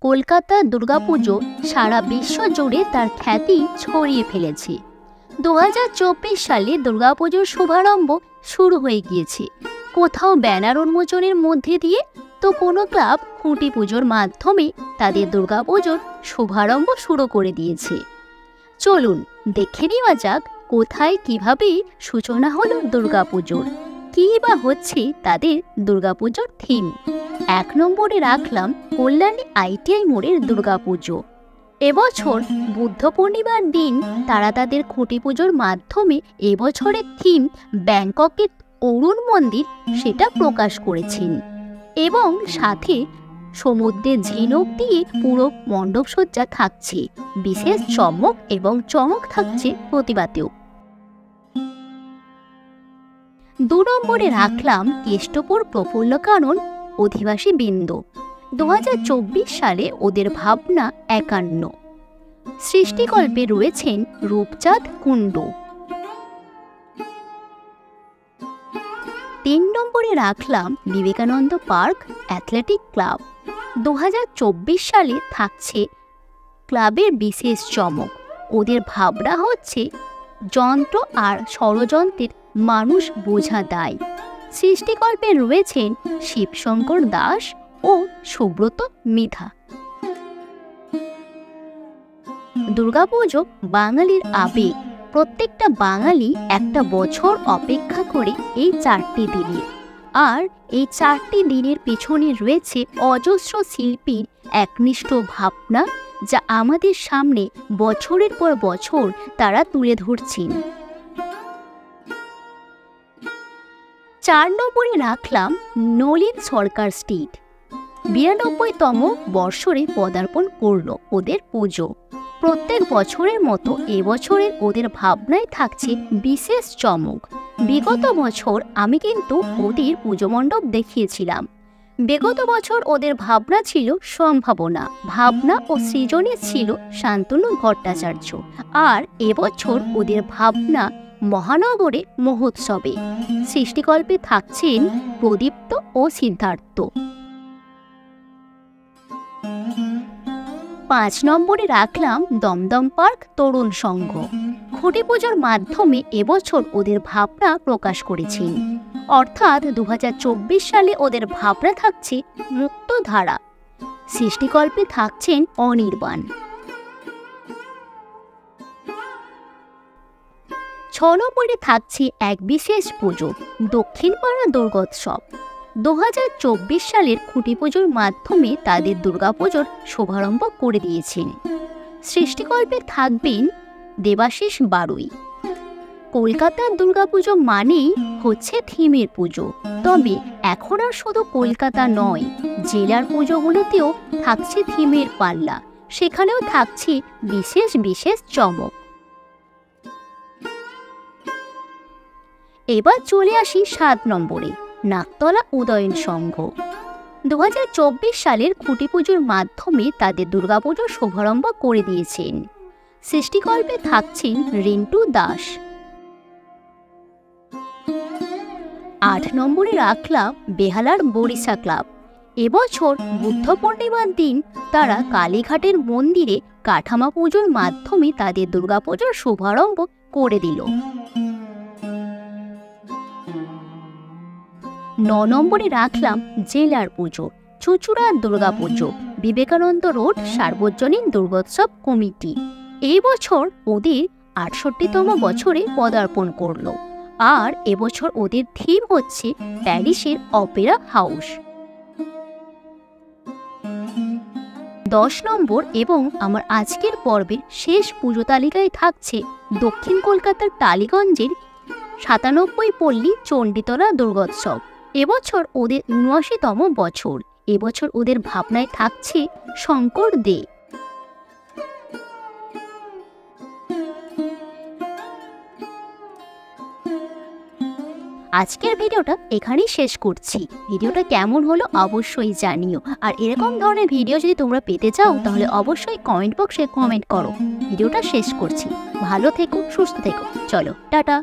কলকাতার দুর্গাপুজো সারা বিশ্ব জুড়ে তার খ্যাতি ছড়িয়ে ফেলেছে। 2024 সালে দুর্গাপুজোর শুভারম্ভ শুরু হয়ে গিয়েছে, কোথাও ব্যানার উন্মোচনের মধ্যে দিয়ে, তো কোনো ক্লাব খুঁটি পুজোর মাধ্যমে তাদের দুর্গাপুজোর শুভারম্ভ শুরু করে দিয়েছে। চলুন দেখে নেওয়া যাক কোথায় কিভাবে সূচনা হলো দুর্গাপুজোর, কী বা হচ্ছে তাদের দুর্গাপুজোর থিম। 1 নম্বরে রাখলাম কল্যাণী ITI মোড়ের দুর্গাপুজো। এবছর বুদ্ধ পূর্ণিমার দিন তারা তাদের খুঁটি পুজোর মাধ্যমে এবছরের থিম ব্যাংককের অরুণ মন্দির সেটা প্রকাশ করেছেন, এবং সাথে সমুদ্রের ঝিনুক দিয়ে পুরো মণ্ডপসজ্জা থাকছে, বিশেষ চমক এবং চমক থাকছে প্রতিবাদেও। 2 নম্বরে রাখলাম কেষ্টপুর প্রফুল্লকানন অধিবাসী বৃন্দ। 2024 সালে ওদের ভাবনা 51। সৃষ্টিকল্পে রয়েছেন রূপচাঁদ কুণ্ডু। 3 নম্বরে রাখলাম বিবেকানন্দ পার্ক অ্যাথলেটিক ক্লাব। 2024 সালে থাকছে ক্লাবের বিশেষ চমক। ওদের ভাবনা হচ্ছে যন্ত্র আর ষড়যন্ত্রের মানুষ বোঝা দায়। সৃষ্টিকল্পে রয়েছেন শিবশঙ্কর দাস ও সুব্রত মৃধা। দুর্গাপুজো বাঙালির আবেগ। প্রত্যেকটা বাঙালি একটা বছর অপেক্ষা করে এই 4টি দিনের, আর এই 4টি দিনের পেছনে রয়েছে অজস্র শিল্পীর একনিষ্ঠ ভাবনা, যা আমাদের সামনে বছরের পর বছর তারা তুলে ধরছেন। 4 নম্বরে রাখলাম নলিন সরকার স্ট্রিট। 92তম বর্ষরে পদার্পণ করল ওদের পুজো। প্রত্যেক বছরের মতো এবছরের ওদের ভাবনায় থাকছে বিশেষ চমক। বিগত বছর আমি কিন্তু ওদের পুজো মণ্ডপ দেখিয়েছিলাম। বিগত বছর ওদের ভাবনা ছিল সম্ভাবনা, ভাবনা ও সৃজনে ছিল শান্তনু ভট্টাচার্য, আর এবছর ওদের ভাবনা মহানগরে মহোৎসবে। সৃষ্টিকল্পে থাকছেন প্রদীপ্ত ও সিদ্ধার্থ। 5 নম্বরে রাখলাম দমদম পার্ক তরুণ সংঘ। খুঁটি পুজোর মাধ্যমে এবছর ওদের ভাবনা প্রকাশ করেছেন, অর্থাৎ 2024 সালে ওদের ভাবনা থাকছে মুক্তধারা। সৃষ্টিকল্পে থাকছেন অনির্বাণ। 6 নম্বরে থাকছে এক বিশেষ পুজো, দক্ষিণপাড়া দুর্গোৎসব। 2024 সালের খুঁটি পুজোর মাধ্যমে তাদের দুর্গাপুজোর শুভারম্ভ করে দিয়েছেন। সৃষ্টিকল্পে থাকবেন দেবাশিস বারুই। কলকাতার দুর্গাপুজো মানেই হচ্ছে থিমের পুজো, তবে এখন আর শুধু কলকাতা নয়, জেলার পুজোগুলোতেও থাকছে থিমের পাল্লা, সেখানেও থাকছে বিশেষ বিশেষ চমক। এবার চলে আসি 7 নম্বরে, নাকতলা উদয়ন সংঘ। 2024 সালের খুঁটি পুজোর মাধ্যমে তাদের দুর্গাপুজোর শুভারম্ভ করে দিয়েছেন। সৃষ্টিকল্পে থাকছেন রিন্টু দাস। 8 নম্বরে রাখলাম বেহালার বরিশা ক্লাব। এবছর বুদ্ধ পূর্ণিমার দিন তারা কালীঘাটের মন্দিরে কাঠামা পুজোর মাধ্যমে তাদের দুর্গাপুজোর শুভারম্ভ করে দিল। 9 নম্বরে রাখলাম জেলার পুজো, চুঁচুড়ার দুর্গাপুজো। বিবেকানন্দ রোড সার্বজনীন দুর্গোৎসব কমিটি এই বছর ওদের 68তম বছরে পদার্পণ করল, আর এবছর ওদের থিম হচ্ছে প্যারিসের অপেরা হাউস। 10 নম্বর এবং আমার আজকের পর্বের শেষ পুজো তালিকায় থাকছে দক্ষিণ কলকাতার টালিগঞ্জের 97 পল্লী চণ্ডীতলা দুর্গোৎসব। এবছর ওদের 79তম বছর। এবছর ওদের ভাবনায় থাকছে শঙ্কর দে। আজকের ভিডিওটা এখানেই শেষ করছি। ভিডিওটা কেমন হলো অবশ্যই জানিও, আর এরকম ধরনের ভিডিও যদি তোমরা পেতে চাও তাহলে অবশ্যই কমেন্ট বক্সে কমেন্ট করো। ভিডিওটা শেষ করছি, ভালো থেকো, সুস্থ থেকো, চলো টাটা।